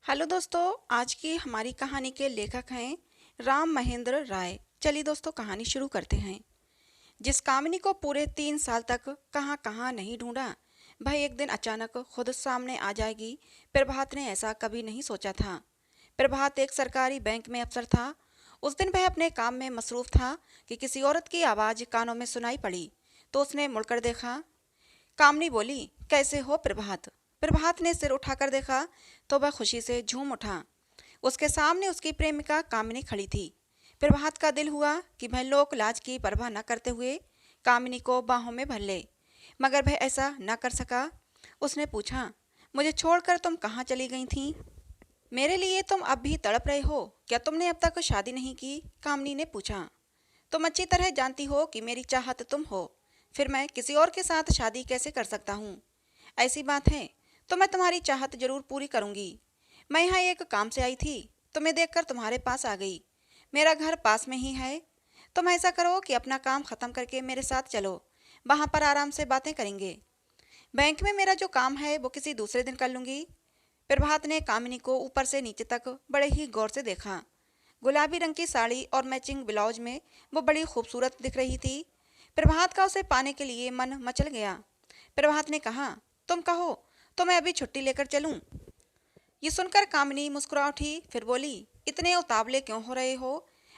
Hello दोस्तों। आज की हमारी कहानी के लेखक हैं राम महेंद्र राय। चलिए दोस्तों, कहानी शुरू करते हैं। जिस कामिनी को पूरे 3 साल तक कहाँ कहाँ नहीं ढूंढा, वह एक दिन अचानक खुद सामने आ जाएगी। प्रभात ने ऐसा कभी नहीं सोचा था। प्रभात एक सरकारी बैंक में अफसर था। उस दिन वह अपने काम में मसरूफ था कि किसी औरत की आवाज़ कानों में सुनाई पड़ी। तो उसने मुड़कर देखा। कामनी बोली, कैसे हो प्रभात? प्रभात ने सिर उठाकर देखा तो वह खुशी से झूम उठा। उसके सामने उसकी प्रेमिका कामिनी खड़ी थी। प्रभात का दिल हुआ कि वह लोक लाज की परवाह न करते हुए कामिनी को बाहों में भर ले, मगर वह ऐसा न कर सका। उसने पूछा, मुझे छोड़कर तुम कहाँ चली गई थी? मेरे लिए तुम अब भी तड़प रहे हो क्या? तुमने अब तक शादी नहीं की? कामिनी ने पूछा। तुम अच्छी तरह जानती हो कि मेरी चाहत तुम हो, फिर मैं किसी और के साथ शादी कैसे कर सकता हूँ? ऐसी बात है तो मैं तुम्हारी चाहत जरूर पूरी करूंगी। मैं यहाँ एक काम से आई थी, तुम्हें देखकर तुम्हारे पास आ गई। मेरा घर पास में ही है। तुम ऐसा करो कि अपना काम खत्म करके मेरे साथ चलो, वहाँ पर आराम से बातें करेंगे। बैंक में मेरा जो काम है वो किसी दूसरे दिन कर लूंगी। प्रभात ने कामिनी को ऊपर से नीचे तक बड़े ही गौर से देखा। गुलाबी रंग की साड़ी और मैचिंग ब्लाउज में वो बड़ी खूबसूरत दिख रही थी। प्रभात का उसे पाने के लिए मन मचल गया। प्रभात ने कहा, तुम कहो तो मैं अभी छुट्टी लेकर चलूं? ये सुनकर कामिनी मुस्कुरा उठी, फिर बोली, इतने उतावले क्यों हो रहे हो?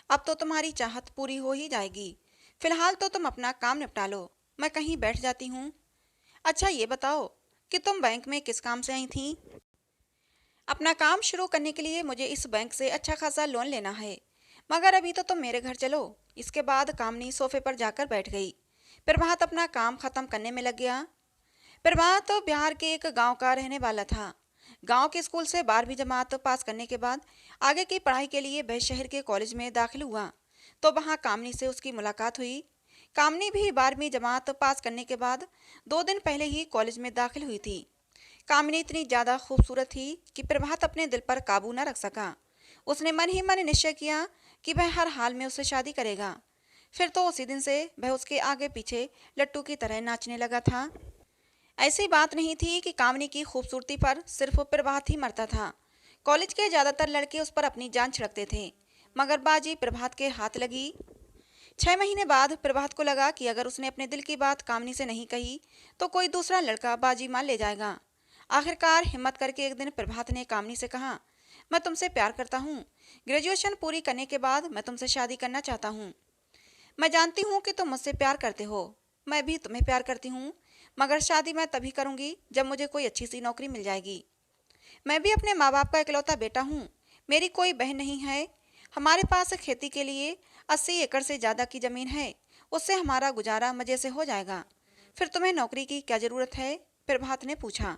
अब तो तुम्हारी चाहत पूरी हो ही जाएगी। फिलहाल तो तुम अपना काम निपटा लो, मैं कहीं बैठ जाती हूँ। अच्छा ये बताओ कि तुम बैंक में किस काम से आई थी? अपना काम शुरू करने के लिए मुझे इस बैंक से अच्छा खासा लोन लेना है, मगर अभी तो तुम मेरे घर चलो। इसके बाद कामनी सोफे पर जाकर बैठ गई। प्रभात अपना काम खत्म करने में लग गया। प्रभात तो बिहार के एक गांव का रहने वाला था। गांव के स्कूल से 12वीं जमात पास करने के बाद आगे की पढ़ाई के लिए वह शहर के कॉलेज में दाखिल हुआ। तो वहां कामनी से उसकी मुलाकात हुई। कामनी भी 12वीं जमात पास करने के बाद 2 दिन पहले ही कॉलेज में दाखिल हुई थी। कामिनी इतनी ज्यादा खूबसूरत थी कि प्रभात अपने दिल पर काबू न रख सका। उसने मन ही मन निश्चय किया कि वह हर हाल में उससे शादी करेगा। फिर तो उसी दिन से वह उसके आगे पीछे लट्टू की तरह नाचने लगा था। ऐसी बात नहीं थी कि कामिनी की खूबसूरती पर सिर्फ प्रभात ही मरता था। कॉलेज के ज्यादातर लड़के उस पर अपनी जान छिड़कते थे, मगर बाजी प्रभात के हाथ लगी। 6 महीने बाद प्रभात को लगा कि अगर उसने अपने दिल की बात कामिनी से नहीं कही तो कोई दूसरा लड़का बाजी मान ले जाएगा। आखिरकार हिम्मत करके एक दिन प्रभात ने कामिनी से कहा, मैं तुमसे प्यार करता हूँ। ग्रेजुएशन पूरी करने के बाद मैं तुमसे शादी करना चाहता हूँ। मैं जानती हूँ कि तुम मुझसे प्यार करते हो, मैं भी तुम्हें प्यार करती हूँ, मगर शादी मैं तभी करूँगी जब मुझे कोई अच्छी सी नौकरी मिल जाएगी। मैं भी अपने माँ बाप का इकलौता बेटा हूँ, मेरी कोई बहन नहीं है। हमारे पास खेती के लिए 80 एकड़ से ज़्यादा की ज़मीन है, उससे हमारा गुजारा मज़े से हो जाएगा। फिर तुम्हें नौकरी की क्या ज़रूरत है? प्रभात ने पूछा।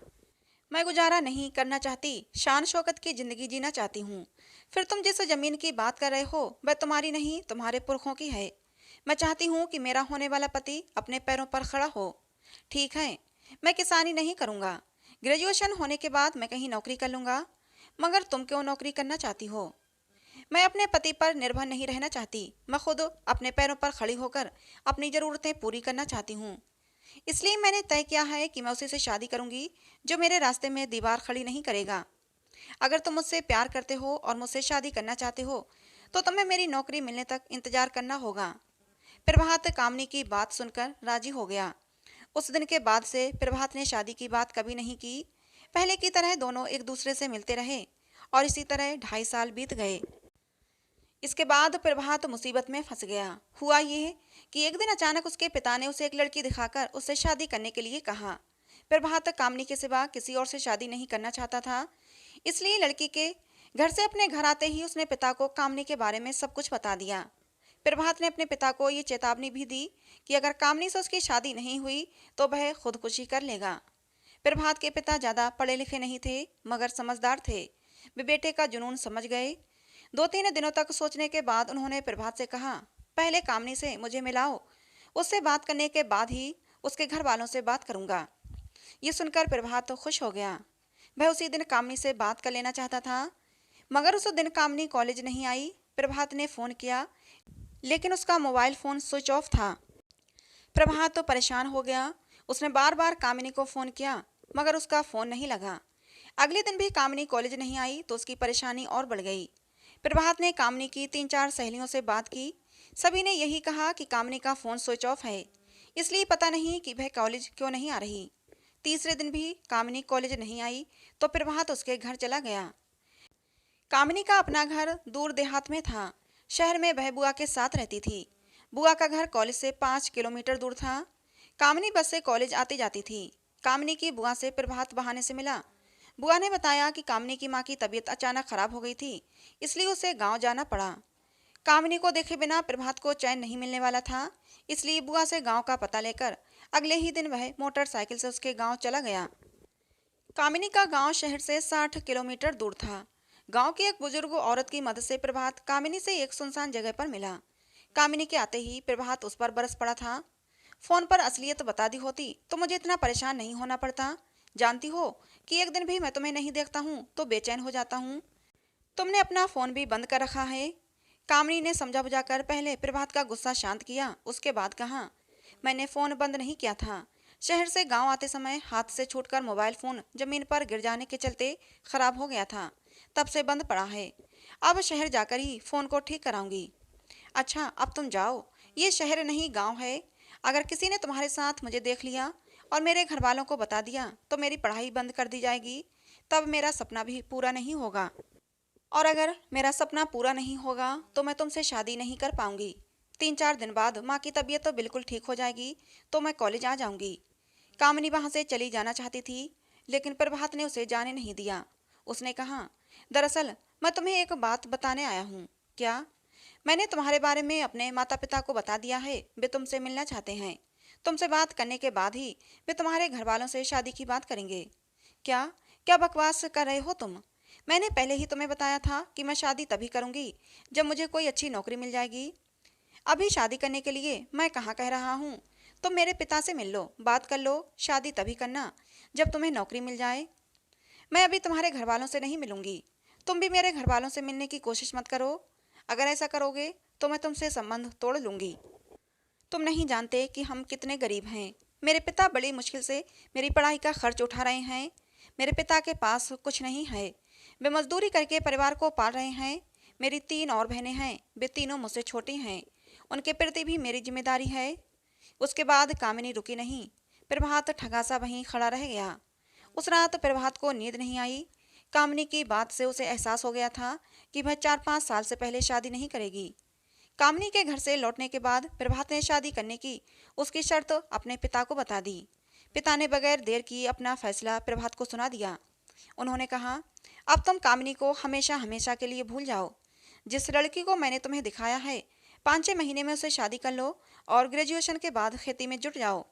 मैं गुजारा नहीं करना चाहती, शान शौकत की जिंदगी जीना चाहती हूँ। फिर तुम जिस जमीन की बात कर रहे हो वह तुम्हारी नहीं, तुम्हारे पुरखों की है। मैं चाहती हूँ कि मेरा होने वाला पति अपने पैरों पर खड़ा हो। ठीक है, मैं किसानी नहीं करूँगा। ग्रेजुएशन होने के बाद मैं कहीं नौकरी कर लूँगा। मगर तुम क्यों नौकरी करना चाहती हो? मैं अपने पति पर निर्भर नहीं रहना चाहती, मैं खुद अपने पैरों पर खड़ी होकर अपनी ज़रूरतें पूरी करना चाहती हूँ। इसलिए मैंने तय किया है कि मैं उसी से शादी करूंगी जो मेरे रास्ते में दीवार खड़ी नहीं करेगा। अगर तुम मुझसे प्यार करते हो और मुझसे शादी करना चाहते हो तो तुम्हें मेरी नौकरी मिलने तक इंतजार करना होगा। प्रभात कामनी की बात सुनकर राजी हो गया। उस दिन के बाद से प्रभात ने शादी की बात कभी नहीं की। पहले की तरह दोनों एक दूसरे से मिलते रहे और इसी तरह 2.5 साल बीत गए। इसके बाद प्रभात मुसीबत में फंस गया। हुआ ये कि एक दिन अचानक उसके पिता ने उसे एक लड़की दिखाकर उससे शादी करने के लिए कहा। प्रभात कामनी के सिवा किसी और से शादी नहीं करना चाहता था। इसलिए लड़की के घर से अपने घर आते ही उसने पिता को कामनी के बारे में सब कुछ बता दिया। प्रभात ने अपने पिता को ये चेतावनी भी दी कि अगर कामनी से उसकी शादी नहीं हुई तो वह खुदकुशी कर लेगा। प्रभात के पिता ज़्यादा पढ़े लिखे नहीं थे, मगर समझदार थे। वे बेटे का जुनून समझ गए। 2-3 दिनों तक सोचने के बाद उन्होंने प्रभात से कहा, पहले कामनी से मुझे मिलाओ, उससे बात करने के बाद ही उसके घर वालों से बात करूंगा। ये सुनकर प्रभात तो खुश हो गया। वह उसी दिन कामनी से बात कर लेना चाहता था, मगर उस दिन कामनी कॉलेज नहीं आई। प्रभात ने फ़ोन किया, लेकिन उसका मोबाइल फ़ोन स्विच ऑफ था। प्रभात तो परेशान हो गया। उसने बार बार कामिनी को फ़ोन किया, मगर उसका फ़ोन नहीं लगा। अगले दिन भी कामिनी कॉलेज नहीं आई तो उसकी परेशानी और बढ़ गई। प्रभात ने कामिनी की 3-4 सहेलियों से बात की। सभी ने यही कहा कि कामिनी का फोन स्विच ऑफ है, इसलिए पता नहीं कि वह कॉलेज क्यों नहीं आ रही। तीसरे दिन भी कामिनी कॉलेज नहीं आई तो प्रभात उसके घर चला गया। कामिनी का अपना घर दूर देहात में था। शहर में वह बुआ के साथ रहती थी। बुआ का घर कॉलेज से 5 किलोमीटर दूर था। कामिनी बस से कॉलेज आती जाती थी। कामिनी की बुआ से प्रभात बहाने से मिला। बुआ ने बताया कि कामिनी की माँ की तबीयत अचानक खराब हो गई थी, इसलिए उसे गांव जाना पड़ा। कामिनी को देखे बिना प्रभात को चैन नहीं मिलने वाला था, इसलिए बुआ से गांव का पता लेकर अगले ही दिन वह मोटरसाइकिल से उसके गांव चला गया। कामिनी का गांव शहर से 60 किलोमीटर दूर था। गांव की एक बुजुर्ग औरत की मदद से प्रभात कामिनी से एक सुनसान जगह पर मिला। कामिनी के आते ही प्रभात उस पर बरस पड़ा था। फोन पर असलियत बता दी होती तो मुझे इतना परेशान नहीं होना पड़ता। जानती हो कि एक दिन भी मैं तुम्हें नहीं देखता हूँ तो बेचैन हो जाता हूँ। तुमने अपना फोन भी बंद कर रखा है। कामिनी ने समझा बुझाकर पहले प्रभात का गुस्सा शांत किया, उसके बाद कहा, मैंने फोन बंद नहीं किया था। शहर से गांव आते समय हाथ से छूटकर मोबाइल फोन जमीन पर गिर जाने के चलते खराब हो गया था, तब से बंद पड़ा है। अब शहर जाकर ही फोन को ठीक कराऊंगी। अच्छा, अब तुम जाओ, ये शहर नहीं गांव है। अगर किसी ने तुम्हारे साथ मुझे देख लिया और मेरे घर वालों को बता दिया तो मेरी पढ़ाई बंद कर दी जाएगी, तब मेरा सपना भी पूरा नहीं होगा। और अगर मेरा सपना पूरा नहीं होगा तो मैं तुमसे शादी नहीं कर पाऊंगी। 3-4 दिन बाद माँ की तबीयत तो बिल्कुल ठीक हो जाएगी तो मैं कॉलेज आ जाऊंगी। कामिनी वहां से चली जाना चाहती थी, लेकिन प्रभात ने उसे जाने नहीं दिया। उसने कहा, दरअसल मैं तुम्हें एक बात बताने आया हूँ। क्या? मैंने तुम्हारे बारे में अपने माता पिता को बता दिया है। वे तुमसे मिलना चाहते हैं। तुमसे बात करने के बाद ही वे तुम्हारे घर वालों से शादी की बात करेंगे। क्या? क्या बकवास कर रहे हो तुम? मैंने पहले ही तुम्हें बताया था कि मैं शादी तभी करूंगी जब मुझे कोई अच्छी नौकरी मिल जाएगी। अभी शादी करने के लिए मैं कहाँ कह रहा हूँ। तुम मेरे पिता से मिल लो, बात कर लो। शादी तभी करना जब तुम्हें नौकरी मिल जाए। मैं अभी तुम्हारे घर वालों से नहीं मिलूंगी। तुम भी मेरे घर वालों से मिलने की कोशिश मत करो। अगर ऐसा करोगे तो मैं तुमसे संबंध तोड़ लूंगी। तुम नहीं जानते कि हम कितने गरीब हैं। मेरे पिता बड़ी मुश्किल से मेरी पढ़ाई का खर्च उठा रहे हैं। मेरे पिता के पास कुछ नहीं है। वे मजदूरी करके परिवार को पाल रहे हैं। मेरी 3 और बहनें हैं, वे तीनों मुझसे छोटी हैं। उनके प्रति भी मेरी जिम्मेदारी है। उसके बाद कामिनी रुकी नहीं। प्रभात ठगा सा वहीं खड़ा रह गया। उस रात प्रभात को नींद नहीं आई। कामिनी की बात से उसे एहसास हो गया था कि वह 4-5 साल से पहले शादी नहीं करेगी। कामिनी के घर से लौटने के बाद प्रभात ने शादी करने की उसकी शर्त अपने पिता को बता दी। पिता ने बगैर देर किए अपना फैसला प्रभात को सुना दिया। उन्होंने कहा, अब तुम कामिनी को हमेशा हमेशा के लिए भूल जाओ। जिस लड़की को मैंने तुम्हें दिखाया है, 5-6 महीने में उसे शादी कर लो और ग्रेजुएशन के बाद खेती में जुट जाओ।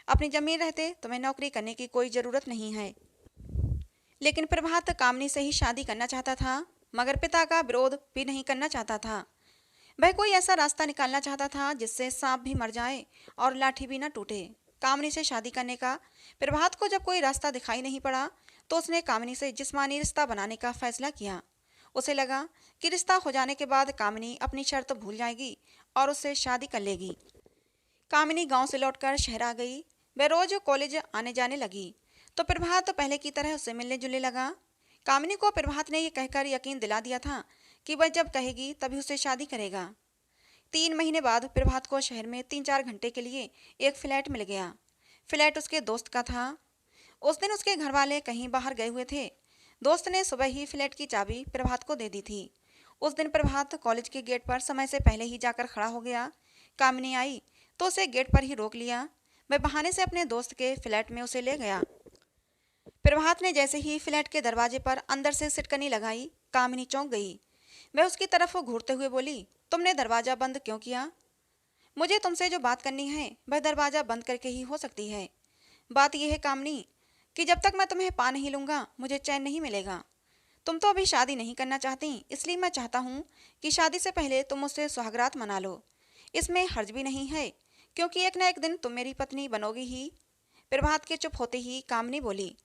अपनी जमीन रहते तुम्हें नौकरी करने की कोई ज़रूरत नहीं है। लेकिन प्रभात कामिनी से ही शादी करना चाहता था, मगर पिता का विरोध भी नहीं करना चाहता था। वह कोई ऐसा रास्ता निकालना चाहता था जिससे सांप भी मर जाए और लाठी भी न टूटे। कामिनी से शादी करने का प्रभात को जब कोई रास्ता दिखाई नहीं पड़ा तो उसने कामिनी से जिस्मानी रिश्ता बनाने का फैसला किया। उसे लगा कि रिश्ता हो जाने के बाद कामिनी अपनी शर्त भूल जाएगी और उससे शादी कर लेगी। कामिनी गांव से लौटकर शहर आ गई। वह रोज कॉलेज आने जाने लगी तो प्रभात पहले की तरह उससे मिलने जुलने लगा। कामिनी को प्रभात ने यह कहकर यकीन दिला दिया था कि वह जब कहेगी तभी उसे शादी करेगा। 3 महीने बाद प्रभात को शहर में 3-4 घंटे के लिए एक फ्लैट मिल गया। फ्लैट उसके दोस्त का था। उस दिन उसके घर वाले कहीं बाहर गए हुए थे। दोस्त ने सुबह ही फ्लैट की चाबी प्रभात को दे दी थी। उस दिन प्रभात कॉलेज के गेट पर समय से पहले ही जाकर खड़ा हो गया। कामिनी आई तो उसे गेट पर ही रोक लिया। वह बहाने से अपने दोस्त के फ्लैट में उसे ले गया। प्रभात ने जैसे ही फ्लैट के दरवाजे पर अंदर से सिटकनी लगाई, कामिनी चौंक गई। वह उसकी तरफ घूरते हुए बोली, तुमने दरवाजा बंद क्यों किया? मुझे तुमसे जो बात करनी है वह दरवाजा बंद करके ही हो सकती है। बात यह है कामिनी कि जब तक मैं तुम्हें पा नहीं लूंगा मुझे चैन नहीं मिलेगा। तुम तो अभी शादी नहीं करना चाहती, इसलिए मैं चाहता हूँ कि शादी से पहले तुम मुझसे सुहागरात मना लो। इसमें हर्ज भी नहीं है, क्योंकि एक न एक दिन तुम मेरी पत्नी बनोगी ही। प्रभात के चुप होते ही कामिनी बोली,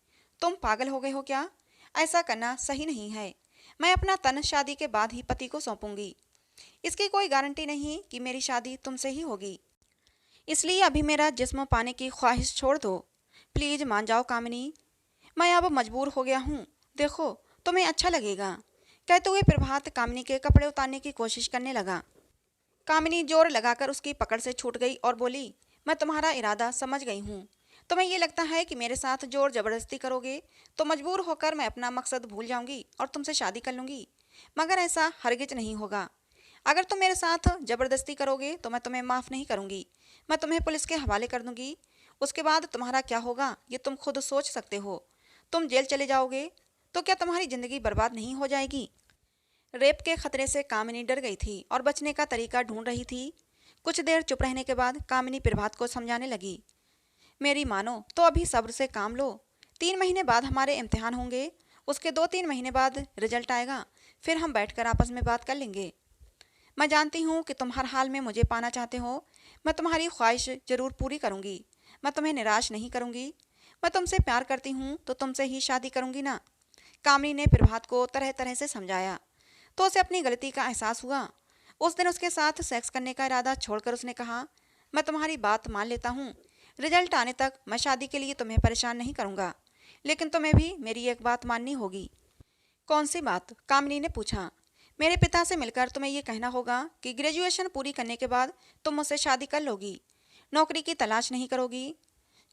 तुम पागल हो गए हो क्या? ऐसा करना सही नहीं है। मैं अपना तन शादी के बाद ही पति को सौंपूंगी। इसकी कोई गारंटी नहीं कि मेरी शादी तुमसे ही होगी। इसलिए अभी मेरा जिस्म पाने की ख्वाहिश छोड़ दो। प्लीज मान जाओ कामिनी। मैं अब मजबूर हो गया हूँ। देखो, तुम्हें अच्छा लगेगा। कहते हुए प्रभात कामिनी के कपड़े उतारने की कोशिश करने लगा। कामिनी जोर लगाकर उसकी पकड़ से छूट गई और बोली, मैं तुम्हारा इरादा समझ गई हूँ। तुम्हें ये लगता है कि मेरे साथ जोर जबरदस्ती करोगे तो मजबूर होकर मैं अपना मकसद भूल जाऊंगी और तुमसे शादी कर लूंगी, मगर ऐसा हरगिज नहीं होगा। अगर तुम मेरे साथ जबरदस्ती करोगे तो मैं तुम्हें माफ़ नहीं करूंगी। मैं तुम्हें पुलिस के हवाले कर दूंगी। उसके बाद तुम्हारा क्या होगा ये तुम खुद सोच सकते हो। तुम जेल चले जाओगे तो क्या तुम्हारी जिंदगी बर्बाद नहीं हो जाएगी? रेप के खतरे से कामिनी डर गई थी और बचने का तरीका ढूंढ रही थी। कुछ देर चुप रहने के बाद कामिनी प्रभात को समझाने लगी, मेरी मानो तो अभी सब्र से काम लो। 3 महीने बाद हमारे इम्तिहान होंगे। उसके 2-3 महीने बाद रिजल्ट आएगा। फिर हम बैठकर आपस में बात कर लेंगे। मैं जानती हूँ कि तुम हर हाल में मुझे पाना चाहते हो। मैं तुम्हारी ख्वाहिश जरूर पूरी करूँगी। मैं तुम्हें निराश नहीं करूँगी। मैं तुमसे प्यार करती हूँ तो तुमसे ही शादी करूँगी ना। कामिनी ने प्रभात को तरह तरह से समझाया तो उसे अपनी गलती का एहसास हुआ। उस दिन उसके साथ सेक्स करने का इरादा छोड़कर उसने कहा, मैं तुम्हारी बात मान लेता हूँ। रिजल्ट आने तक मैं शादी के लिए तुम्हें परेशान नहीं करूँगा, लेकिन तुम्हें भी मेरी एक बात माननी होगी। कौन सी बात? कामिनी ने पूछा। मेरे पिता से मिलकर तुम्हें यह कहना होगा कि ग्रेजुएशन पूरी करने के बाद तुम मुझसे शादी कर लोगी, नौकरी की तलाश नहीं करोगी।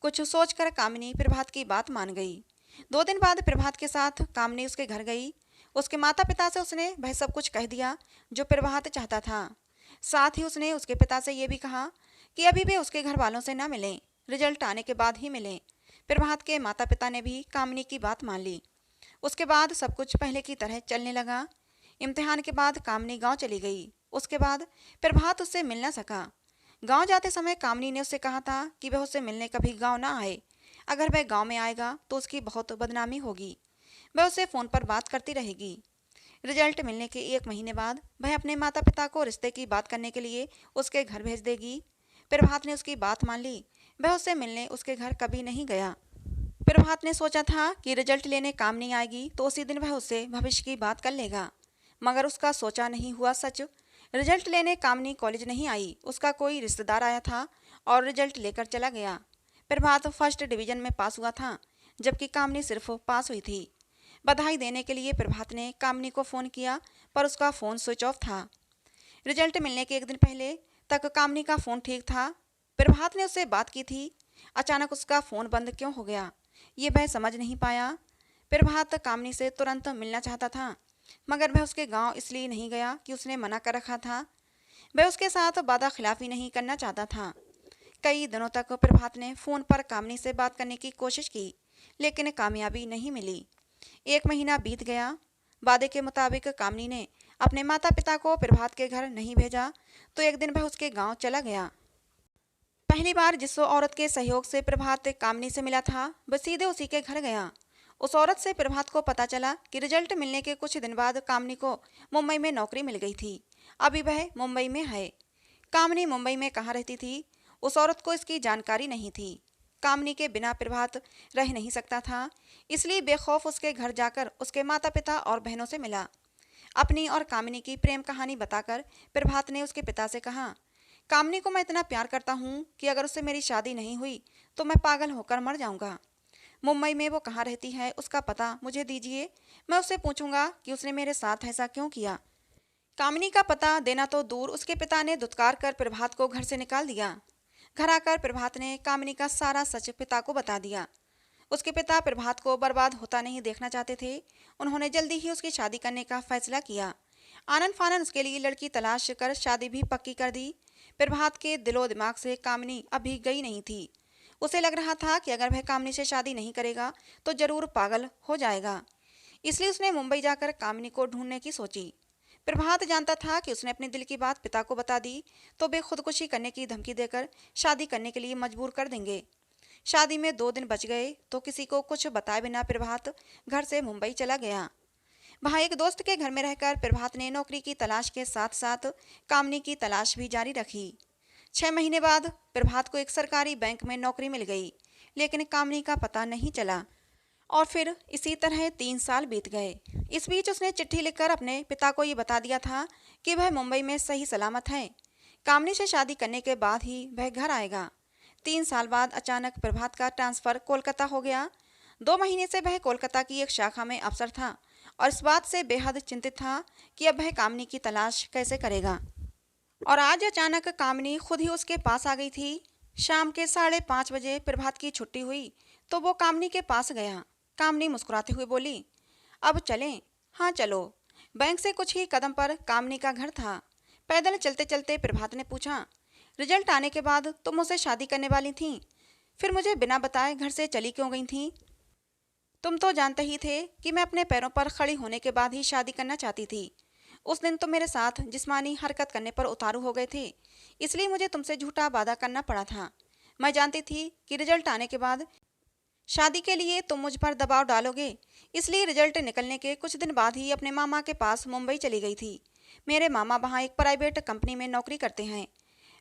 कुछ सोचकर कामिनी प्रभात की बात मान गई। 2 दिन बाद प्रभात के साथ कामिनी उसके घर गई। उसके माता पिता से उसने वह सब कुछ कह दिया जो प्रभात चाहता था। साथ ही उसने उसके पिता से यह भी कहा कि अभी भी उसके घर वालों से न मिलें, रिजल्ट आने के बाद ही मिलें। प्रभात के माता पिता ने भी कामिनी की बात मान ली। उसके बाद सब कुछ पहले की तरह चलने लगा। इम्तिहान के बाद कामिनी गांव चली गई। उसके बाद प्रभात उससे मिल न सका। गांव जाते समय कामिनी ने उससे कहा था कि वह उससे मिलने कभी गांव ना आए। अगर वह गांव में आएगा तो उसकी बहुत बदनामी होगी। वह उससे फ़ोन पर बात करती रहेगी। रिजल्ट मिलने के 1 महीने बाद वह अपने माता पिता को रिश्ते की बात करने के लिए उसके घर भेज देगी। प्रभात ने उसकी बात मान ली। वह उससे मिलने उसके घर कभी नहीं गया। प्रभात ने सोचा था कि रिजल्ट लेने कामिनी आएगी तो उसी दिन वह उससे भविष्य की बात कर लेगा, मगर उसका सोचा नहीं हुआ सच। रिजल्ट लेने कामिनी कॉलेज नहीं आई। उसका कोई रिश्तेदार आया था और रिजल्ट लेकर चला गया। प्रभात फर्स्ट डिवीजन में पास हुआ था, जबकि कामिनी सिर्फ पास हुई थी। बधाई देने के लिए प्रभात ने कामिनी को फ़ोन किया, पर उसका फ़ोन स्विच ऑफ था। रिजल्ट मिलने के 1 दिन पहले तक कामिनी का फ़ोन ठीक था। प्रभात ने उससे बात की थी। अचानक उसका फ़ोन बंद क्यों हो गया, ये वह समझ नहीं पाया। प्रभात कामिनी से तुरंत मिलना चाहता था, मगर वह उसके गांव इसलिए नहीं गया कि उसने मना कर रखा था। वह उसके साथ वादा खिलाफी नहीं करना चाहता था। कई दिनों तक प्रभात ने फ़ोन पर कामिनी से बात करने की कोशिश की, लेकिन कामयाबी नहीं मिली। 1 महीना बीत गया। वादे के मुताबिक कामिनी ने अपने माता पिता को प्रभात के घर नहीं भेजा तो एक दिन वह उसके गांव चला गया। पहली बार जिस औरत के सहयोग से प्रभात कामिनी से मिला था वह सीधे उसी के घर गया। उस औरत से प्रभात को पता चला कि रिजल्ट मिलने के कुछ दिन बाद कामिनी को मुंबई में नौकरी मिल गई थी। अभी वह मुंबई में है। कामिनी मुंबई में कहाँ रहती थी, उस औरत को इसकी जानकारी नहीं थी। कामिनी के बिना प्रभात रह नहीं सकता था, इसलिए बेखौफ उसके घर जाकर उसके माता पिता और बहनों से मिला। अपनी और कामिनी की प्रेम कहानी बताकर प्रभात ने उसके पिता से कहा, कामिनी को मैं इतना प्यार करता हूँ कि अगर उससे मेरी शादी नहीं हुई तो मैं पागल होकर मर जाऊँगा। मुंबई में वो कहाँ रहती है उसका पता मुझे दीजिए। मैं उससे पूछूंगा कि उसने मेरे साथ ऐसा क्यों किया। कामिनी का पता देना तो दूर, उसके पिता ने धुतकार कर प्रभात को घर से निकाल दिया। घर आकर प्रभात ने कामिनी का सारा सच पिता को बता दिया। उसके पिता प्रभात को बर्बाद होता नहीं देखना चाहते थे। उन्होंने जल्दी ही उसकी शादी करने का फैसला किया। आनन फानन उसके लिए लड़की तलाश कर शादी भी पक्की कर दी। प्रभात के दिलो दिमाग से कामिनी अभी गई नहीं थी। उसे लग रहा था कि अगर वह कामिनी से शादी नहीं करेगा तो जरूर पागल हो जाएगा। इसलिए उसने मुंबई जाकर कामिनी को ढूंढने की सोची। प्रभात जानता था कि उसने अपने दिल की बात पिता को बता दी तो वे खुदकुशी करने की धमकी देकर शादी करने के लिए मजबूर कर देंगे। शादी में 2 दिन बच गए तो किसी को कुछ बताए बिना प्रभात घर से मुंबई चला गया। वहाँ एक दोस्त के घर में रहकर प्रभात ने नौकरी की तलाश के साथ साथ कामिनी की तलाश भी जारी रखी। 6 महीने बाद प्रभात को एक सरकारी बैंक में नौकरी मिल गई, लेकिन कामिनी का पता नहीं चला। और फिर इसी तरह 3 साल बीत गए। इस बीच उसने चिट्ठी लिखकर अपने पिता को ये बता दिया था कि वह मुंबई में सही सलामत है। कामिनी से शादी करने के बाद ही वह घर आएगा। 3 साल बाद अचानक प्रभात का ट्रांसफ़र कोलकाता हो गया। 2 महीने से वह कोलकाता की एक शाखा में अफसर था और इस बात से बेहद चिंतित था कि अब वह कामिनी की तलाश कैसे करेगा। और आज अचानक कामिनी खुद ही उसके पास आ गई थी। शाम के 5:30 बजे प्रभात की छुट्टी हुई तो वो कामिनी के पास गया। कामिनी मुस्कुराते हुए बोली, अब चलें? हाँ चलो। बैंक से कुछ ही कदम पर कामिनी का घर था। पैदल चलते चलते प्रभात ने पूछा, रिजल्ट आने के बाद तुम मुझसे शादी करने वाली थी, फिर मुझे बिना बताए घर से चली क्यों गई थी? तुम तो जानते ही थे कि मैं अपने पैरों पर खड़ी होने के बाद ही शादी करना चाहती थी। उस दिन तो मेरे साथ जिस्मानी हरकत करने पर उतारू हो गए थे, इसलिए मुझे तुमसे झूठा वादा करना पड़ा था। मैं जानती थी कि रिजल्ट आने के बाद शादी के लिए तुम मुझ पर दबाव डालोगे, इसलिए रिजल्ट निकलने के कुछ दिन बाद ही अपने मामा के पास मुंबई चली गई थी। मेरे मामा वहाँ एक प्राइवेट कंपनी में नौकरी करते हैं।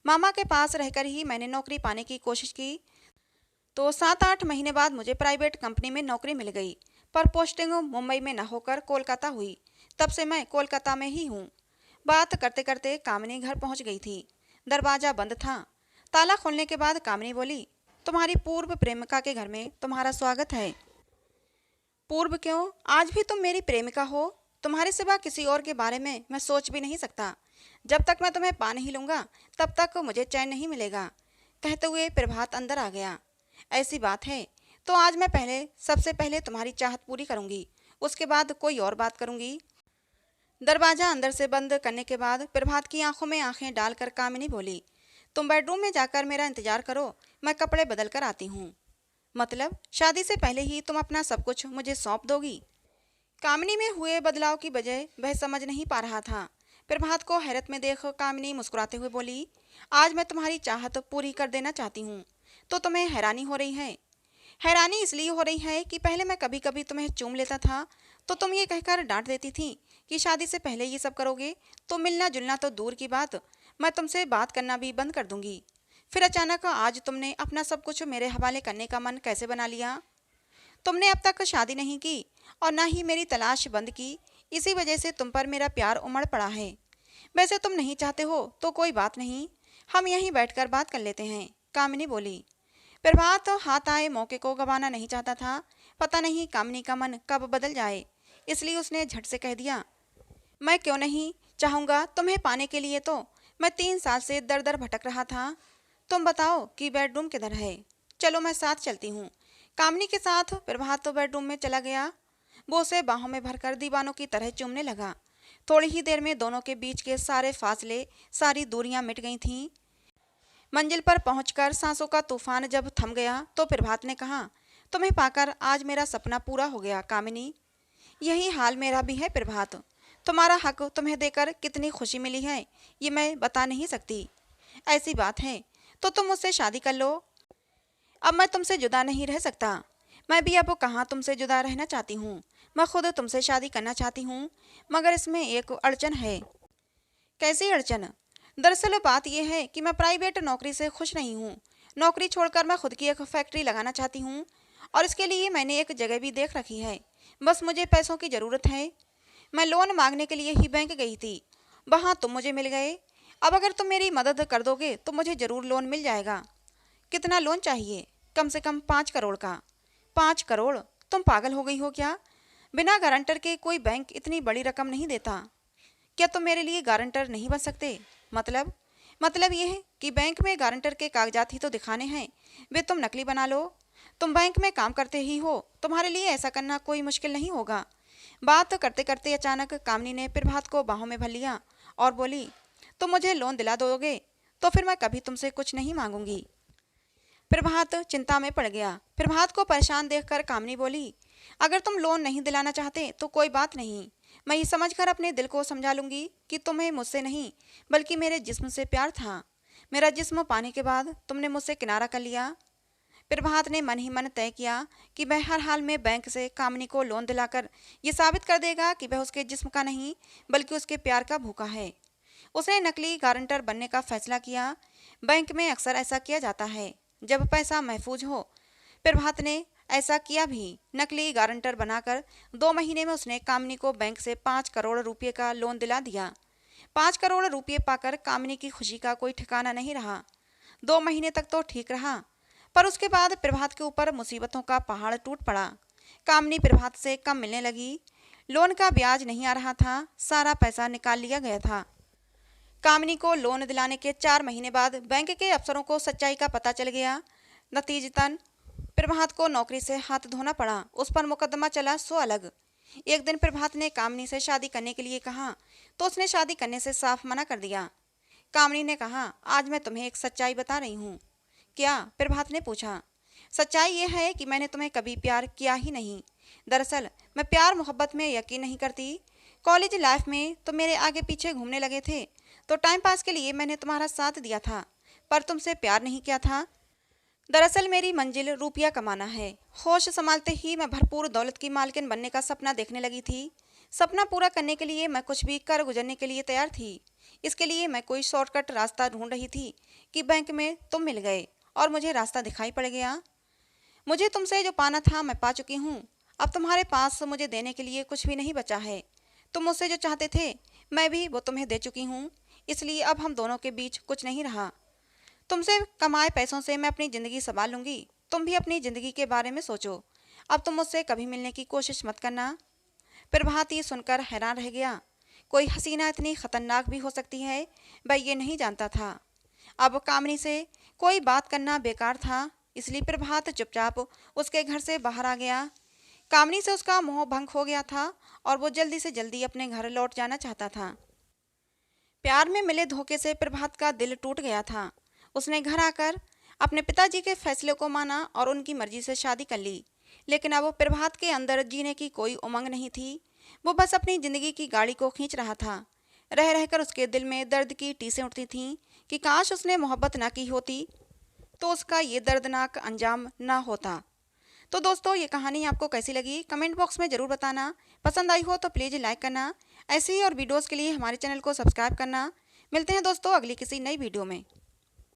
मामा के पास रहकर ही मैंने नौकरी पाने की कोशिश की, तो 7-8 महीने बाद मुझे प्राइवेट कंपनी में नौकरी मिल गई, पर पोस्टिंग मुंबई में न होकर कोलकाता हुई। तब से मैं कोलकाता में ही हूँ। बात करते करते कामिनी घर पहुँच गई थी। दरवाज़ा बंद था। ताला खोलने के बाद कामिनी बोली, तुम्हारी पूर्व प्रेमिका के घर में तुम्हारा स्वागत है। पूर्व क्यों? आज भी तुम मेरी प्रेमिका हो। तुम्हारे सिवा किसी और के बारे में मैं सोच भी नहीं सकता। जब तक मैं तुम्हें पा नहीं लूँगा तब तक मुझे चैन नहीं मिलेगा। कहते हुए प्रभात अंदर आ गया। ऐसी बात है तो आज मैं सबसे पहले तुम्हारी चाहत पूरी करूंगी, उसके बाद कोई और बात करूंगी। दरवाजा अंदर से बंद करने के बाद प्रभात की आंखों में आंखें डालकर कामिनी बोली, तुम बेडरूम में जाकर मेरा इंतजार करो, मैं कपड़े बदल कर आती हूँ। मतलब शादी से पहले ही तुम अपना सब कुछ मुझे सौंप दोगी? कामिनी में हुए बदलाव की वजह वह समझ नहीं पा रहा था। प्रभात को हैरत में देख कामिनी मुस्कुराते हुए बोली, आज मैं तुम्हारी चाहत पूरी कर देना चाहती हूँ, तो तुम्हें हैरानी हो रही है? हैरानी इसलिए हो रही है कि पहले मैं कभी कभी तुम्हें चूम लेता था तो तुम ये कहकर डांट देती थी कि शादी से पहले ये सब करोगे तो मिलना जुलना तो दूर की बात, मैं तुमसे बात करना भी बंद कर दूंगी। फिर अचानक आज तुमने अपना सब कुछ मेरे हवाले करने का मन कैसे बना लिया? तुमने अब तक शादी नहीं की और ना ही मेरी तलाश बंद की, इसी वजह से तुम पर मेरा प्यार उमड़ पड़ा है। वैसे तुम नहीं चाहते हो तो कोई बात नहीं, हम यहीं बैठकर बात कर लेते हैं, कामिनी बोली। प्रभात हाथ आए मौके को गंवाना नहीं चाहता था। पता नहीं कामिनी का मन कब बदल जाए, इसलिए उसने झट से कह दिया, मैं क्यों नहीं चाहूँगा तुम्हें पाने के लिए, तो मैं 3 साल से दर दर भटक रहा था। तुम बताओ कि बेडरूम किधर है? चलो मैं साथ चलती हूँ। कामिनी के साथ प्रभात तो बेडरूम में चला गया। वो उसे बाहों में भरकर दीवानों की तरह चूमने लगा। थोड़ी ही देर में दोनों के बीच के सारे फासले, सारी दूरियां मिट गई थीं। मंजिल पर पहुंचकर सांसों का तूफान जब थम गया तो प्रभात ने कहा, तुम्हें पाकर आज मेरा सपना पूरा हो गया कामिनी। यही हाल मेरा भी है प्रभात। तुम्हारा हक तुम्हें देकर कितनी खुशी मिली है ये मैं बता नहीं सकती। ऐसी बात है तो तुम मुझसे शादी कर लो। अब मैं तुमसे जुदा नहीं रह सकता। मैं भी अब कहाँ तुमसे जुदा रहना चाहती हूँ, मैं खुद तुमसे शादी करना चाहती हूँ, मगर इसमें एक अड़चन है। कैसी अड़चन? दरअसल बात यह है कि मैं प्राइवेट नौकरी से खुश नहीं हूँ। नौकरी छोड़कर मैं खुद की एक फैक्ट्री लगाना चाहती हूँ और इसके लिए मैंने एक जगह भी देख रखी है। बस मुझे पैसों की ज़रूरत है। मैं लोन मांगने के लिए ही बैंक गई थी, वहाँ तुम मुझे मिल गए। अब अगर तुम मेरी मदद कर दोगे तो मुझे ज़रूर लोन मिल जाएगा। कितना लोन चाहिए? कम से कम 5 करोड़ का। 5 करोड़? तुम पागल हो गई हो क्या? बिना गारंटर के कोई बैंक इतनी बड़ी रकम नहीं देता। क्या तुम मेरे लिए गारंटर नहीं बन सकते? मतलब यह है कि बैंक में गारंटर के कागजात ही तो दिखाने हैं, वे तुम नकली बना लो। तुम बैंक में काम करते ही हो, तुम्हारे लिए ऐसा करना कोई मुश्किल नहीं होगा। बात करते करते अचानक कामिनी ने प्रभात को बाहों में भर लिया और बोली, तुम मुझे लोन दिला दोगे तो फिर मैं कभी तुमसे कुछ नहीं मांगूंगी। प्रभात चिंता में पड़ गया। प्रभात को परेशान देखकर कामिनी बोली, अगर तुम लोन नहीं दिलाना चाहते तो कोई बात नहीं, मैं ये समझकर अपने दिल को समझा लूंगी कि तुम्हें मुझसे नहीं बल्कि मेरे जिस्म से प्यार था। मेरा जिस्म पाने के बाद तुमने मुझसे किनारा कर लिया। प्रभात ने मन ही मन तय किया कि वह हर हाल में बैंक से कामिनी को लोन दिलाकर ये साबित कर देगा कि वह उसके जिस्म का नहीं बल्कि उसके प्यार का भूखा है। उसने नकली गारंटर बनने का फैसला किया। बैंक में अक्सर ऐसा किया जाता है जब पैसा महफूज हो। प्रभात ने ऐसा किया भी। नकली गारंटर बनाकर 2 महीने में उसने कामिनी को बैंक से 5 करोड़ रुपये का लोन दिला दिया। 5 करोड़ रुपये पाकर कामिनी की खुशी का कोई ठिकाना नहीं रहा। 2 महीने तक तो ठीक रहा, पर उसके बाद प्रभात के ऊपर मुसीबतों का पहाड़ टूट पड़ा। कामनी प्रभात से कम मिलने लगी। लोन का ब्याज नहीं आ रहा था, सारा पैसा निकाल लिया गया था। कामनी को लोन दिलाने के 4 महीने बाद बैंक के अफसरों को सच्चाई का पता चल गया। नतीजतन प्रभात को नौकरी से हाथ धोना पड़ा। उस पर मुकदमा चला सो अलग। एक दिन प्रभात ने कामनी से शादी करने के लिए कहा तो उसने शादी करने से साफ मना कर दिया। कामनी ने कहा, आज मैं तुम्हें एक सच्चाई बता रही हूँ। क्या? प्रभात ने पूछा। सच्चाई यह है कि मैंने तुम्हें कभी प्यार किया ही नहीं। दरअसल मैं प्यार मोहब्बत में यकीन नहीं करती। कॉलेज लाइफ में तुम मेरे आगे पीछे घूमने लगे थे तो टाइम पास के लिए मैंने तुम्हारा साथ दिया था, पर तुमसे प्यार नहीं किया था। दरअसल मेरी मंजिल रुपया कमाना है। होश संभालते ही मैं भरपूर दौलत की मालकिन बनने का सपना देखने लगी थी। सपना पूरा करने के लिए मैं कुछ भी कर गुजरने के लिए तैयार थी। इसके लिए मैं कोई शॉर्टकट रास्ता ढूंढ रही थी कि बैंक में तुम मिल गए और मुझे रास्ता दिखाई पड़ गया। मुझे तुमसे जो पाना था मैं पा चुकी हूँ। अब तुम्हारे पास मुझे देने के लिए कुछ भी नहीं बचा है। तुम मुझसे जो चाहते थे मैं भी वो तुम्हें दे चुकी हूँ, इसलिए अब हम दोनों के बीच कुछ नहीं रहा। तुमसे कमाए पैसों से मैं अपनी ज़िंदगी संभाल लूँगी। तुम भी अपनी ज़िंदगी के बारे में सोचो। अब तुम मुझसे कभी मिलने की कोशिश मत करना। प्रभात ये सुनकर हैरान रह गया। कोई हसीना इतनी खतरनाक भी हो सकती है, वह ये नहीं जानता था। अब कामनी से कोई बात करना बेकार था, इसलिए प्रभात चुपचाप उसके घर से बाहर आ गया। कामनी से उसका मोह भंग हो गया था और वो जल्दी से जल्दी अपने घर लौट जाना चाहता था। प्यार में मिले धोखे से प्रभात का दिल टूट गया था। उसने घर आकर अपने पिताजी के फैसले को माना और उनकी मर्जी से शादी कर ली। लेकिन अब प्रभात के अंदर जीने की कोई उमंग नहीं थी। वो बस अपनी जिंदगी की गाड़ी को खींच रहा था। रह रहकर उसके दिल में दर्द की टीसें उठती थीं कि काश उसने मोहब्बत ना की होती तो उसका ये दर्दनाक अंजाम ना होता। तो दोस्तों, ये कहानी आपको कैसी लगी कमेंट बॉक्स में ज़रूर बताना। पसंद आई हो तो प्लीज़ लाइक करना। ऐसे ही और वीडियोज़ के लिए हमारे चैनल को सब्सक्राइब करना। मिलते हैं दोस्तों अगली किसी नई वीडियो में।